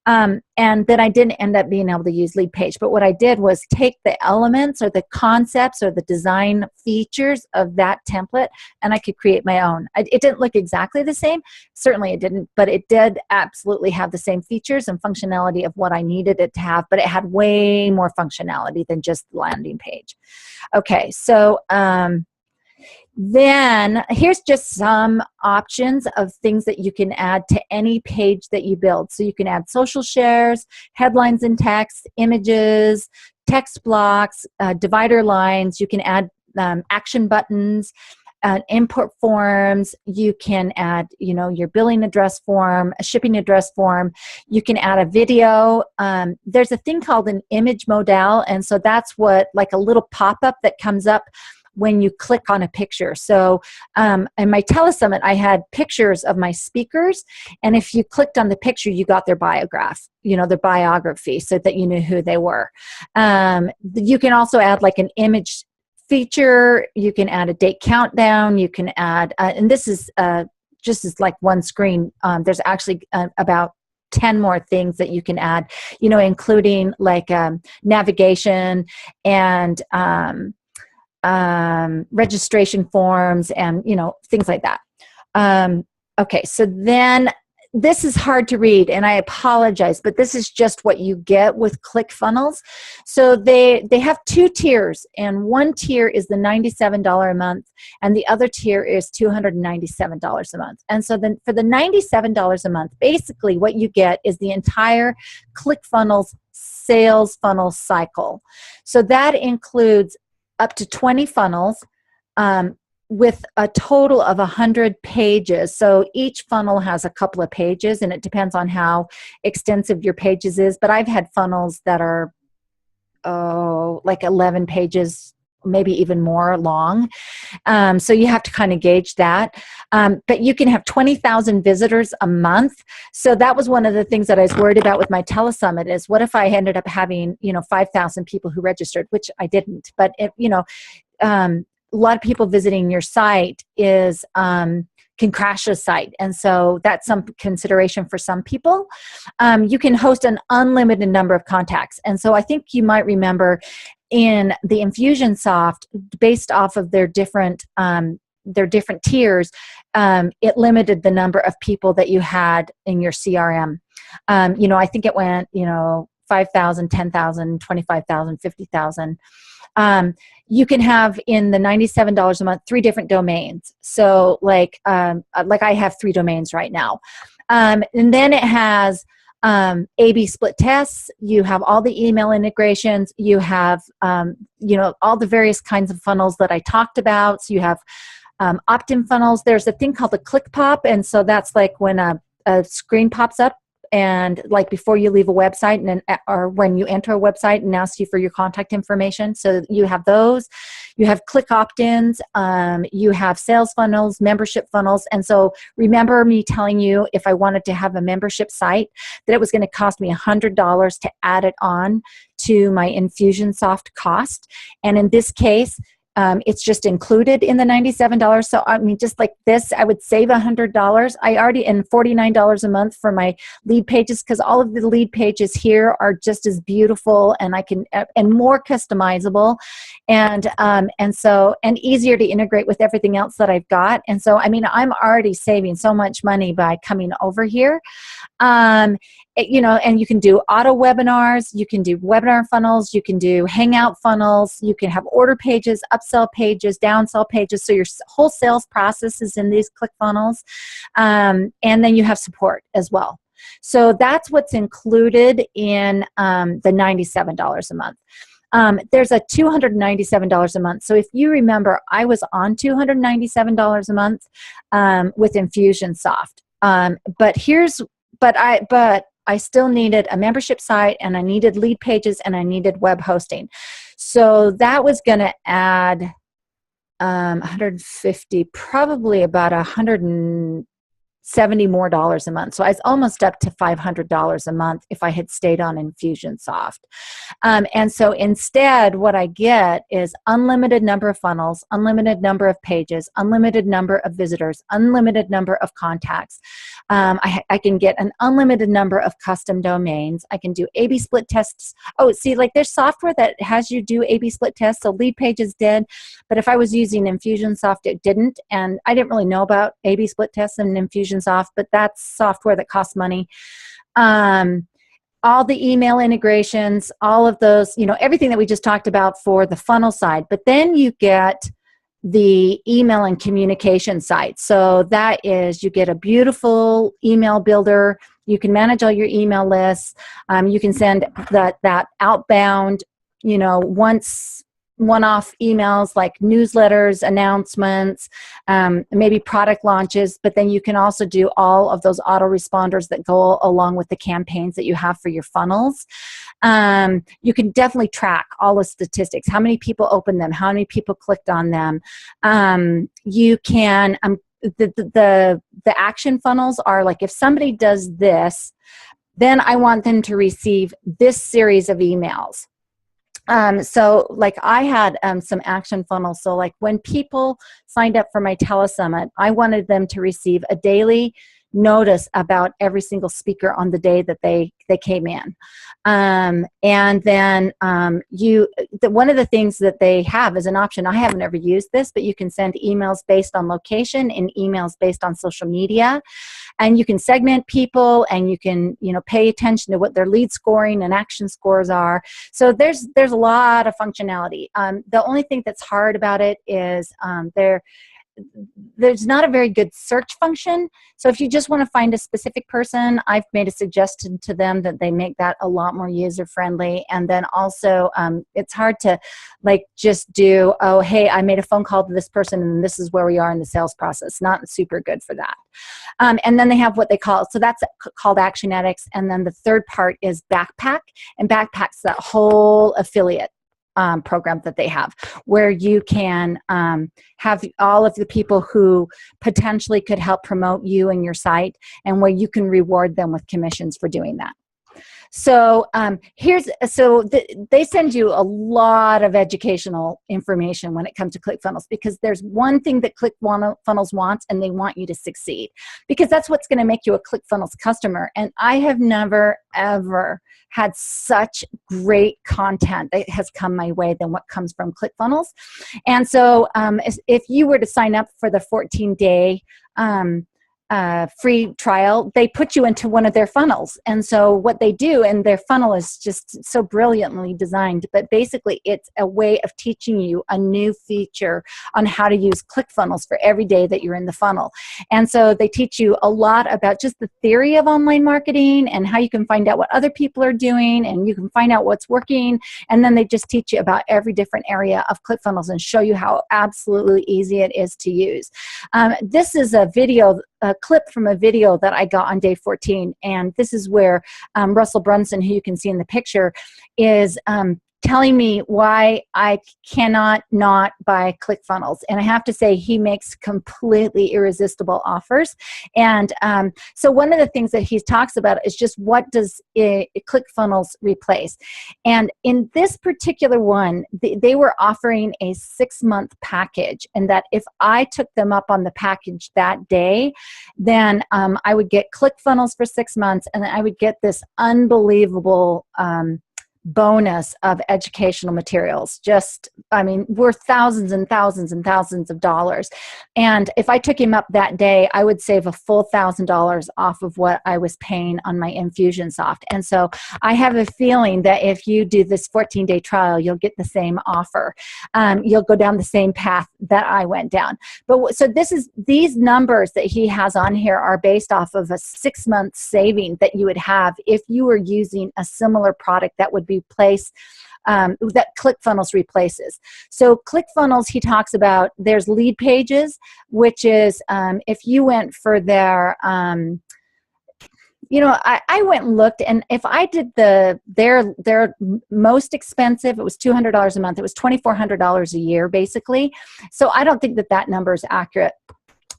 And then I didn't end up being able to use Leadpage. But what I did was take the elements or the concepts or the design features of that template, and I could create my own. It didn't look exactly the same. Certainly it didn't, but it did absolutely have the same features and functionality of what I needed it to have, but it had way more functionality than just the landing page. Okay, so then here's just some options of things that you can add to any page that you build. So you can add social shares, headlines and text, images, text blocks, divider lines. You can add action buttons, import forms. You can add, your billing address form, a shipping address form. You can add a video. There's a thing called an image modal, and so that's what, like a little pop-up that comes up when you click on a picture. So in my telesummit, I had pictures of my speakers, and if you clicked on the picture, you got their their biography, so that you knew who they were. You can also add like an image feature. You can add a date countdown. You can add, and this is just as like one screen. There's actually about 10 more things that you can add, including like navigation and registration forms and, things like that. Okay, so then this is hard to read, and I apologize, but this is just what you get with Clickfunnels. So they have two tiers, and one tier is the $97 a month, and the other tier is $297 a month. And so then for the $97 a month, basically what you get is the entire Clickfunnels sales funnel cycle. So that includes up to 20 funnels with a total of 100 pages. So each funnel has a couple of pages, and it depends on how extensive your pages is. But I've had funnels that are, like 11 pages, maybe even more long. So you have to kind of gauge that. But you can have 20,000 visitors a month. So that was one of the things that I was worried about with my telesummit is what if I ended up having, 5,000 people who registered, which I didn't. But, a lot of people visiting your site can can crash a site. And so that's some consideration for some people. You can host an unlimited number of contacts. And so I think you might remember in the Infusionsoft, based off of their different tiers, it limited the number of people that you had in your CRM. I think it went, 5,000, 10,000, 25,000, 50,000. You can have in the $97 a month 3 different domains. So like I have 3 domains right now. And then it has A/B split tests. You have all the email integrations. You have all the various kinds of funnels that I talked about. So you have opt-in funnels. There's a thing called a click pop, and so that's like when a screen pops up, and like before you leave a website, and then, or when you enter a website and asks you for your contact information. So you have those. You have click opt-ins. You have sales funnels, membership funnels. And so remember me telling you, if I wanted to have a membership site, that it was going to cost me $100 to add it on to my Infusionsoft cost. And in this case, it's just included in the $97. So I mean, just like this, I would save $100. I already, and $49 a month for my lead pages, because all of the lead pages here are just as beautiful, and I can, and more customizable, and easier to integrate with everything else that I've got. And so, I mean, I'm already saving so much money by coming over here. And you can do auto webinars, you can do webinar funnels, you can do hangout funnels, you can have order pages, upsell pages, downsell pages. So your whole sales process is in these ClickFunnels. And then you have support as well. So that's what's included in the $97 a month. There's a $297 a month. So if you remember, I was on $297 a month with Infusionsoft. But I still needed a membership site, and I needed lead pages, and I needed web hosting. So that was going to add 150, probably about $170 more a month. So I was almost up to $500 a month if I had stayed on Infusionsoft. And so instead, what I get is unlimited number of funnels, unlimited number of pages, unlimited number of visitors, unlimited number of contacts. I can get an unlimited number of custom domains. I can do A/B split tests. Oh, see, like there's software that has you do A/B split tests. So Leadpages did, but if I was using Infusionsoft, it didn't. And I didn't really know about A/B split tests and Infusionsoft, but that's software that costs money. All the email integrations, all of those, everything that we just talked about for the funnel side. But then you get the email and communication site. So that is, you get a beautiful email builder. You can manage all your email lists. You can send that outbound, one-off emails like newsletters, announcements, maybe product launches, but then you can also do all of those autoresponders that go along with the campaigns that you have for your funnels. You can definitely track all the statistics, how many people opened them, how many people clicked on them. You can, the action funnels are like, if somebody does this, then I want them to receive this series of emails. So like I had some action funnels. So like when people signed up for my telesummit, I wanted them to receive a daily notice about every single speaker on the day that they came in. And then one of the things that they have is an option. I haven't ever used this, but you can send emails based on location and emails based on social media. And you can segment people, and you can, pay attention to what their lead scoring and action scores are. So there's a lot of functionality. The only thing that's hard about it is there's not a very good search function. So if you just want to find a specific person, I've made a suggestion to them that they make that a lot more user-friendly. And then also, it's hard to like just do, oh, hey, I made a phone call to this person, and this is where we are in the sales process. Not super good for that. And then they have what they call, so that's called Actionetics. And then the third part is Backpack. And Backpack's that whole affiliate program that they have, where you can have all of the people who potentially could help promote you and your site, and where you can reward them with commissions for doing that. So they send you a lot of educational information when it comes to ClickFunnels, because there's one thing that ClickFunnels wants, and they want you to succeed, because that's what's going to make you a ClickFunnels customer. And I have never, ever had such great content that has come my way than what comes from ClickFunnels. And so if you were to sign up for the 14-day free trial, they put you into one of their funnels. And so what they do, and their funnel is just so brilliantly designed, but basically it's a way of teaching you a new feature on how to use ClickFunnels for every day that you're in the funnel. And so they teach you a lot about just the theory of online marketing and how you can find out what other people are doing, and you can find out what's working. And then they just teach you about every different area of ClickFunnels and show you how absolutely easy it is to use. This is a clip from a video that I got on day 14, and this is where Russell Brunson, who you can see in the picture, is telling me why I cannot not buy ClickFunnels. And I have to say, he makes completely irresistible offers. And so one of the things that he talks about is just, what does ClickFunnels replace? And in this particular one, they were offering a 6-month package, and that if I took them up on the package that day, then I would get ClickFunnels for 6 months, and then I would get this unbelievable bonus of educational materials. Just, I mean, worth thousands and thousands and thousands of dollars. And if I took him up that day, I would save a full $1,000 off of what I was paying on my Infusionsoft. And so I have a feeling that if you do this 14-day trial, you'll get the same offer. You'll go down the same path that I went down. But so these numbers that he has on here are based off of a 6-month saving that you would have if you were using a similar product that would be replaced, that ClickFunnels replaces. So ClickFunnels, he talks about, there's Leadpages, which is if you went for their I went and looked, and if I did their most expensive, it was $200 a month. It was $2,400 a year, basically. So I don't think that number is accurate.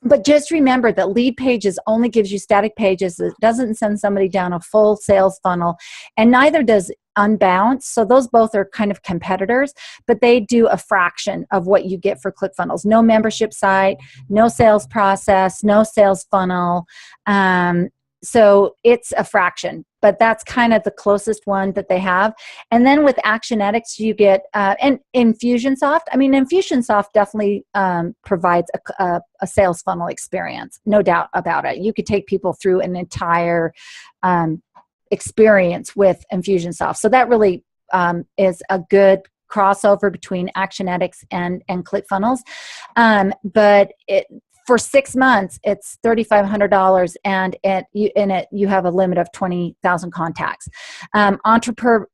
But just remember that Leadpages only gives you static pages. It doesn't send somebody down a full sales funnel, and neither does Unbounce. So those both are kind of competitors, but they do a fraction of what you get for ClickFunnels. No membership site, no sales process, no sales funnel. So it's a fraction, but that's kind of the closest one that they have. And then with Actionetics, you get, and Infusionsoft. I mean, Infusionsoft definitely provides a sales funnel experience, no doubt about it. You could take people through an entire experience with Infusionsoft. So that really is a good crossover between Actionetics and ClickFunnels. But for 6 months, it's $3,500, and you have a limit of 20,000 contacts. Entrepreneur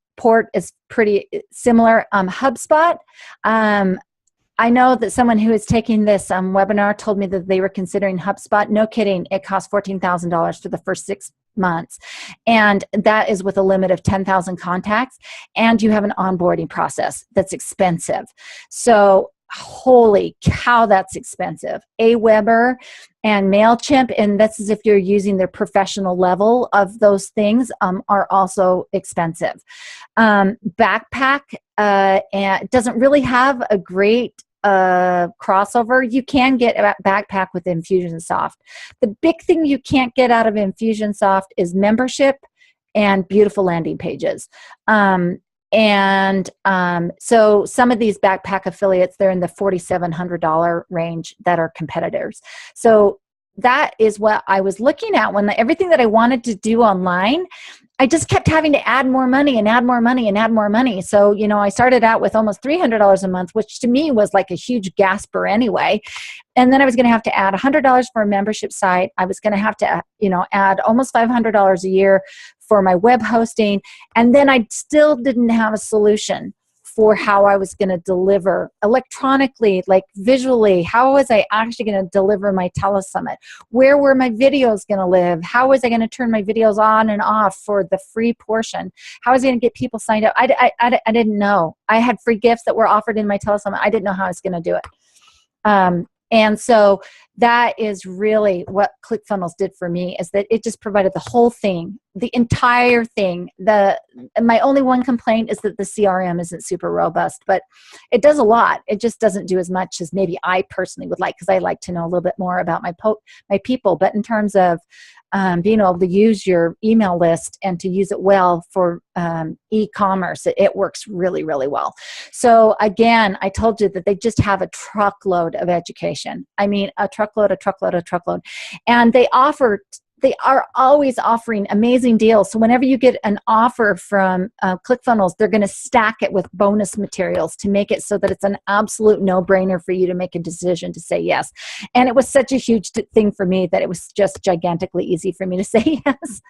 is pretty similar. HubSpot. I know that someone who is taking this webinar told me that they were considering HubSpot. No kidding, it costs $14,000 for the first 6 months, and that is with a limit of 10,000 contacts, and you have an onboarding process that's expensive. So holy cow, that's expensive. Aweber and MailChimp, and this is if you're using their professional level of those things, are also expensive. Backpack and doesn't really have a great crossover. You can get a Backpack with Infusionsoft. The big thing you can't get out of Infusionsoft is membership and beautiful landing pages. So some of these Backpack affiliates, they're in the $4,700 range that are competitors. So that is what I was looking at when everything that I wanted to do online, I just kept having to add more money and add more money and add more money. So, I started out with almost $300 a month, which to me was like a huge gasper anyway. And then I was going to have to add $100 for a membership site. I was going to have to, add almost $500 a year for my web hosting. And then I still didn't have a solution for how I was going to deliver electronically, like visually. How was I actually going to deliver my telesummit? Where were my videos going to live? How was I going to turn my videos on and off for the free portion? How was I going to get people signed up? I didn't know. I had free gifts that were offered in my telesummit. I didn't know how I was going to do it. And so that is really what ClickFunnels did for me, is that it just provided the whole thing the entire thing. My only one complaint is that the CRM isn't super robust, but it does a lot. It just doesn't do as much as maybe I personally would like, because I like to know a little bit more about my people. But in terms of being able to use your email list and to use it well for e-commerce, it works really, really well. So again, I told you that they just have a truckload of education. I mean, a truckload. And they are always offering amazing deals. So whenever you get an offer from Clickfunnels, they're going to stack it with bonus materials to make it so that it's an absolute no-brainer for you to make a decision to say yes. And it was such a huge thing for me that it was just gigantically easy for me to say yes.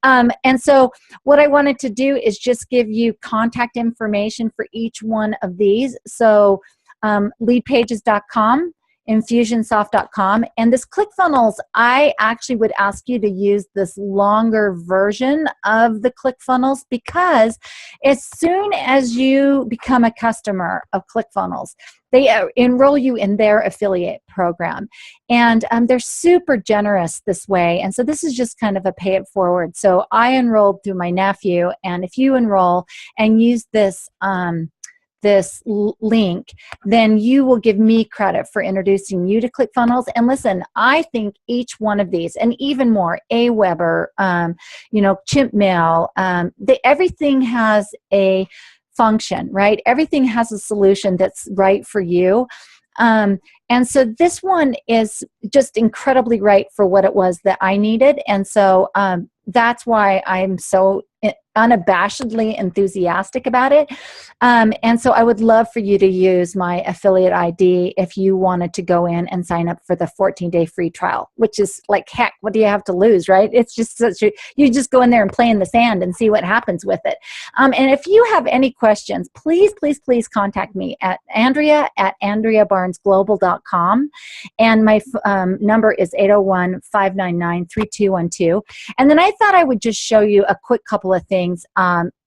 And so what I wanted to do is just give you contact information for each one of these. So leadpages.com, Infusionsoft.com, and this Clickfunnels, I actually would ask you to use this longer version of the Clickfunnels, because as soon as you become a customer of Clickfunnels, they enroll you in their affiliate program, and they're super generous this way. And so this is just kind of a pay it forward. So I enrolled through my nephew, and if you enroll and use this link, then you will give me credit for introducing you to ClickFunnels. And listen, I think each one of these, and even more, Aweber, Chimp Mail, everything has a function, right? Everything has a solution that's right for you. And so this one is just incredibly right for what it was that I needed. And so that's why I'm so unabashedly enthusiastic about it. And so I would love for you to use my affiliate ID if you wanted to go in and sign up for the 14-day free trial, which is like, heck, what do you have to lose, right? It's just you just go in there and play in the sand and see what happens with it. And if you have any questions, please contact me at Andrea@AndreaBarnesGlobal.com. And my number is 801-599-3212. And then I thought I would just show you a quick couple of things.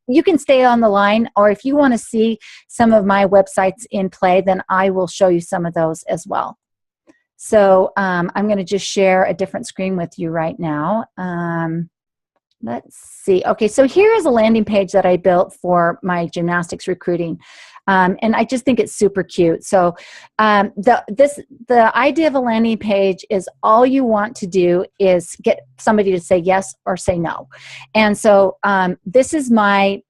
You can stay on the line, or if you want to see some of my websites in play, then I will show you some of those as well. So I'm going to just share a different screen with you right now. Let's see. Okay, so here is a landing page that I built for my gymnastics recruiting. And I just think it's super cute. So the idea of a landing page is all you want to do is get somebody to say yes or say no. And so this is my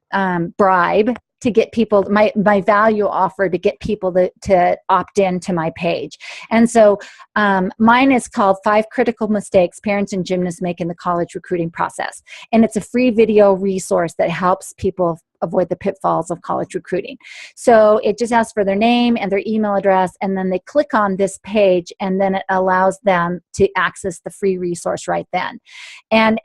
bribe to get people, my value offer to get people to opt in to my page. And so mine is called 5 Critical Mistakes Parents and Gymnasts Make in the College Recruiting Process. And it's a free video resource that helps people avoid the pitfalls of college recruiting. So it just asks for their name and their email address, and then they click on this page, and then it allows them to access the free resource right then. And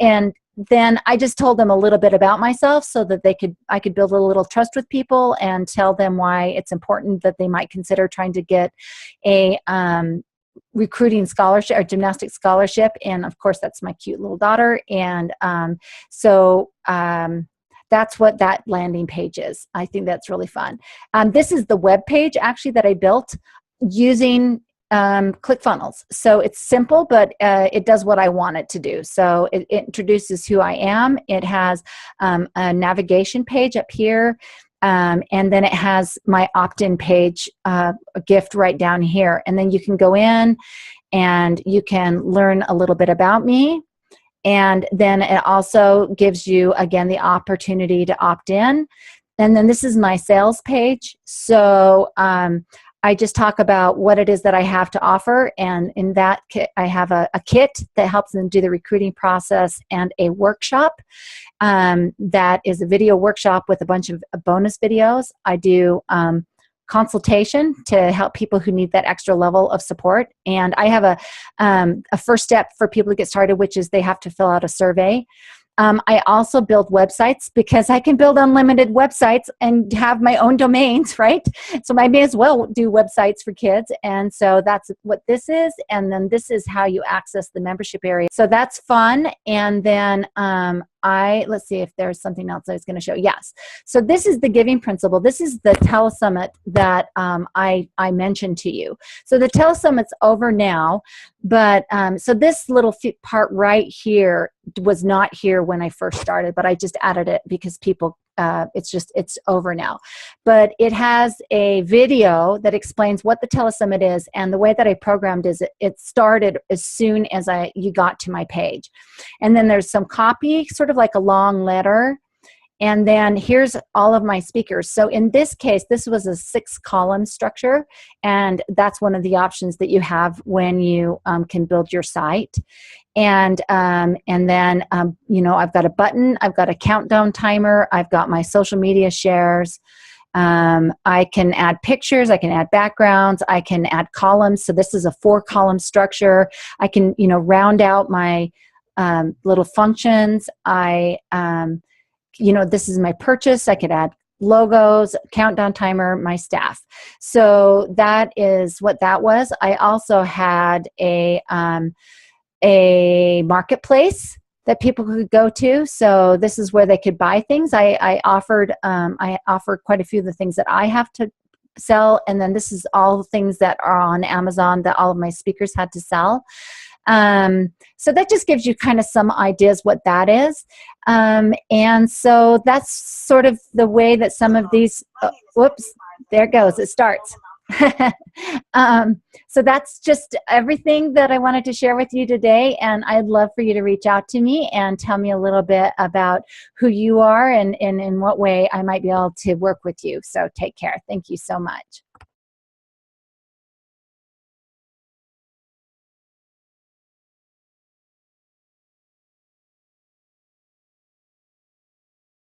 then I just told them a little bit about myself so that I could build a little trust with people and tell them why it's important that they might consider trying to get a recruiting scholarship or gymnastics scholarship. And of course, that's my cute little daughter. And that's what that landing page is. I think that's really fun. This is the web page actually that I built using Clickfunnels. So it's simple, but it does what I want it to do. So it introduces who I am. It has a navigation page up here. And then it has my opt-in page, a gift right down here. And then you can go in and you can learn a little bit about me. And then it also gives you, again, the opportunity to opt in. And then this is my sales page. So I just talk about what it is that I have to offer. And in that kit, I have a kit that helps them do the recruiting process, and a workshop that is a video workshop with a bunch of bonus videos. I do consultation to help people who need that extra level of support. And I have a first step for people to get started, which is they have to fill out a survey. I also build websites because I can build unlimited websites and have my own domains, right? So I may as well do websites for kids. And so that's what this is. And then this is how you access the membership area. So that's fun. And then let's see if there's something else I was going to show. Yes. So this is the giving principle. This is the telesummit that I mentioned to you. So the telesummit's over now, but so this little part right here was not here when I first started, but I just added it because people, it's over now. But it has a video that explains what the telesummit is, and the way that I programmed is it started as soon as you got to my page. And then there's some copy, sort of like a long letter. And then here's all of my speakers. So in this case, this was a 6-column structure, and that's one of the options that you have when you can build your site. And then you know, I've got a button, I've got a countdown timer, I've got my social media shares. I can add pictures, I can add backgrounds, I can add columns. So this is a 4-column structure. I can, you know, round out my little functions. You know, this is my purchase. I could add logos, countdown timer, my staff. So that is what that was. I also had a marketplace that people could go to. So this is where they could buy things. I offered quite a few of the things that I have to sell, and then this is all the things that are on Amazon that all of my speakers had to sell. So that just gives you kind of some ideas what that is. And so that's sort of the way that some of these, whoops, there it goes, it starts. So that's just everything that I wanted to share with you today, and I'd love for you to reach out to me and tell me a little bit about who you are and in what way I might be able to work with you. So take care. Thank you so much.